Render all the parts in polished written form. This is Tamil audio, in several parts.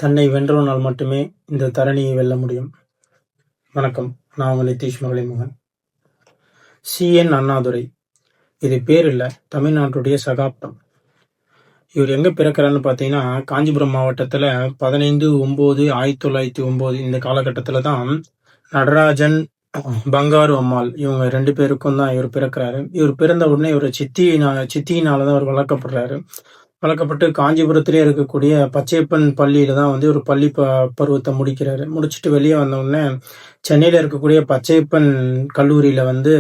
தன்னை வென்றவனால் மட்டுமே இந்த தரணியை வெல்ல முடியும். வணக்கம், நான் உங்கள் நிதிஷ் மகளிமோகன். சி.என். அண்ணாதுரை. இது பேர் இல்லை, தமிழ்நாட்டுடைய சகாப்தம். இவர் எங்கே பிறக்கிறான்னு பார்த்தீங்கன்னா, காஞ்சிபுரம் மாவட்டத்தில் 15/9/1909 இந்த காலகட்டத்தில் தான் நடராஜன், பங்காரு அம்மாள் இவங்க 2 பேருக்கும் தான் இவர் பிறக்கிறாரு. இவர் பிறந்த உடனே இவர் சித்தியினால தான் அவர் வளர்க்கப்படுறாரு. வளர்க்கப்பட்டு காஞ்சிபுரத்திலே இருக்கக்கூடிய பச்சையப்பன் பள்ளியில தான் வந்து ஒரு பள்ளி பருவத்தை முடிக்கிறாரு. முடிச்சுட்டு வெளியே வந்த உடனே சென்னையில் இருக்கக்கூடிய பச்சையப்பன் கல்லூரியில் வந்து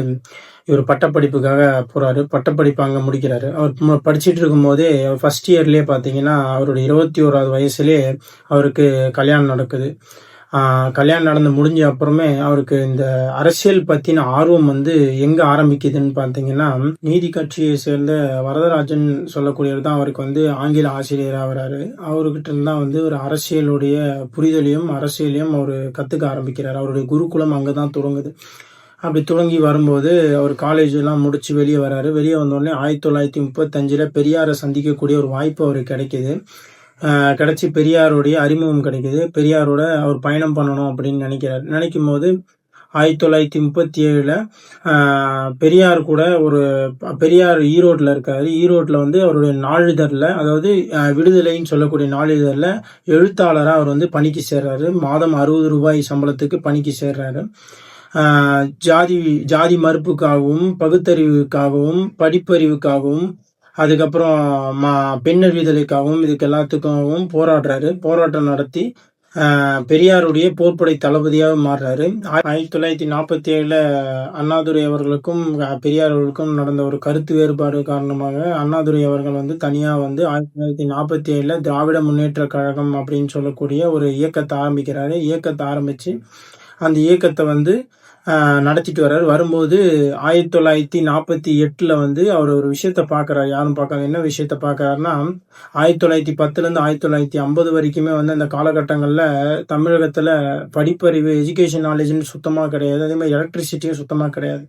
இவர் பட்டப்படிப்புக்காக போறாரு. பட்டப்படிப்பு அங்கே முடிக்கிறாரு. அவர் படிச்சுட்டு இருக்கும்போதே ஃபர்ஸ்ட் இயர்லேயே பார்த்தீங்கன்னா அவருடைய 21வது வயசுலேயே அவருக்கு கல்யாணம் நடக்குது. கல்யாணம் நடந்து முடிஞ்ச அப்புறமே அவருக்கு இந்த அரசியல் பத்தின ஆர்வம் வந்து எங்க ஆரம்பிக்குதுன்னு பார்த்தீங்கன்னா, நீதி கட்சியை சேர்ந்த வரதராஜன் சொல்லக்கூடியவர் தான் அவருக்கு வந்து ஆங்கில ஆசிரியராக வராரு. அவர்கிட்ட இருந்தா வந்து ஒரு அரசியலுடைய புரிதலையும் அரசியலையும் அவர் கத்துக்க ஆரம்பிக்கிறார். அவருடைய குருகுலம் அங்கதான் தொடங்குது. அப்படி தொடங்கி வரும்போது அவர் காலேஜ் எல்லாம் முடிச்சு வெளியே வராரு. வெளியே வந்தோடனே 1935 பெரியாரை சந்திக்கக்கூடிய ஒரு வாய்ப்பு அவருக்கு கிடைக்குது. கிடைச்சி பெரியாருடைய அறிமுகம் கிடைக்குது. பெரியாரோட அவர் பயணம் பண்ணணும் அப்படின்னு நினைக்கும் போது 1937 பெரியார் கூட பெரியார் ஈரோட்டில் இருக்காரு. ஈரோட்டில் வந்து அவருடைய நாளிதழில், அதாவது விடுதலைன்னு சொல்லக்கூடிய நாளிதழில் எழுத்தாளராக அவர் வந்து பணிக்கு சேர்றாரு. மாதம் 60 ரூபாய் சம்பளத்துக்கு பணிக்கு சேர்றாரு. ஜாதி மறுப்புக்காகவும் பகுத்தறிவுக்காகவும் படிப்பறிவுக்காகவும் அதுக்கப்புறம் பெண்ணர் விடுதலைக்காகவும் இதுக்கு எல்லாத்துக்காகவும் போராட்டம் நடத்தி பெரியாருடைய போர்ப்படை தளபதியாக மாறுறாரு. 1947 அண்ணாதுரை அவர்களுக்கும் பெரியார் அவர்களுக்கும் நடந்த ஒரு கருத்து வேறுபாடு காரணமாக அண்ணாதுரை அவர்கள் வந்து தனியாக வந்து 1947 திராவிட முன்னேற்ற கழகம் அப்படின்னு சொல்லக்கூடிய ஒரு இயக்கத்தை ஆரம்பிக்கிறாரு. இயக்கத்தை ஆரம்பிச்சு அந்த இயக்கத்தை வந்து நடத்திட்டு வர்றாரு. வரும்போது 1948 வந்து அவர் ஒரு விஷயத்த பார்க்குறாரு. யாரும் பார்க்காது. என்ன விஷயத்த பார்க்கறாருன்னா, 1910 1950 வரைக்குமே வந்து அந்த காலகட்டங்களில் தமிழகத்தில் படிப்பறிவு, எஜுகேஷன் நாலேஜ்னு சுத்தமாக கிடையாது. அதே மாதிரி எலக்ட்ரிசிட்டியும் சுத்தமாக கிடையாது.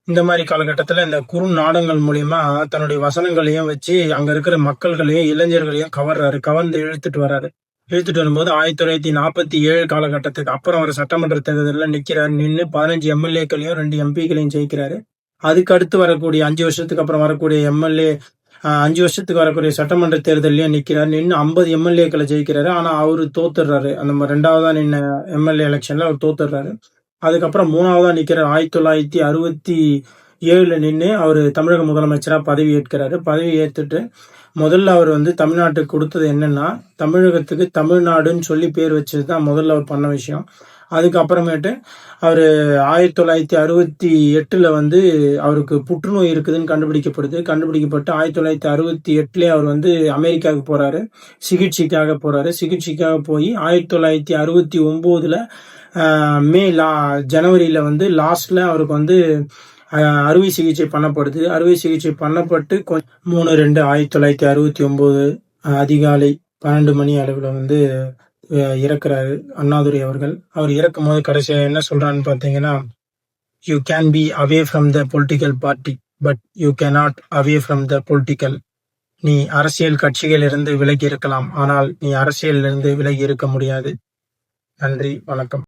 இந்த மாதிரி காலகட்டத்தில் இந்த குறு நாடகங்கள் மூலியமா தன்னுடைய வசனங்களையும் வச்சு அங்க இருக்கிற மக்கள்களையும் இளைஞர்களையும் கவர்ந்து இழுத்துட்டு வரும்போது 1947 காலகட்டத்துக்கு அப்புறம் அவர் சட்டமன்ற தேர்தலில் நின்று 15 எம்எல்ஏக்களையும் 2 எம்பிக்களையும் ஜெயிக்கிறாரு. அதுக்கு அடுத்து வரக்கூடிய 5 வருஷத்துக்கு அப்புறம் வரக்கூடிய 5 வருஷத்துக்கு வரக்கூடிய சட்டமன்ற தேர்தலையும் நின்று 50 எம்எல்ஏக்களை ஜெயிக்கிறாரு. ஆனா அவரு தோத்துடுறாரு. அந்த 2வதா நின்ன எம்எல்ஏ எலெக்ஷன்ல அவர் தோத்துடுறாரு. அதுக்கப்புறம் 3வதா நிக்கிறார். 1967 நின்று அவர் தமிழக முதலமைச்சரா பதவி ஏற்கிறாரு. பதவி ஏற்றுட்டு முதல்ல அவர் வந்து தமிழ்நாட்டுக்கு கொடுத்தது என்னன்னா, தமிழகத்துக்கு தமிழ்நாடுன்னு சொல்லி பேர் வச்சதுதான் முதல்ல அவர் பண்ண விஷயம். அதுக்கப்புறமேட்டு அவர் 1968 வந்து அவருக்கு புற்றுநோய் இருக்குதுன்னு கண்டுபிடிக்கப்பட்டு 1968 அவர் வந்து அமெரிக்காவுக்கு போறாரு. சிகிச்சைக்காக போய் 1969 ஜனவரியில வந்து லாஸ்ட்ல அவருக்கு வந்து அறுவை சிகிச்சை பண்ணப்பட்டு 3/2/1969 அதிகாலை 12 மணி அளவில் வந்து இறக்குறாரு அண்ணாதுரை அவர்கள். அவர் இறக்கும் போது கடைசியா என்ன சொல்றான்னு பார்த்தீங்கன்னா, you can be away from the political party but you cannot away from the political. நீ அரசியல் கட்சிகளிலிருந்து விலகி இருக்கலாம், ஆனால் நீ அரசியலிலிருந்து விலகி இருக்க முடியாது. நன்றி, வணக்கம்.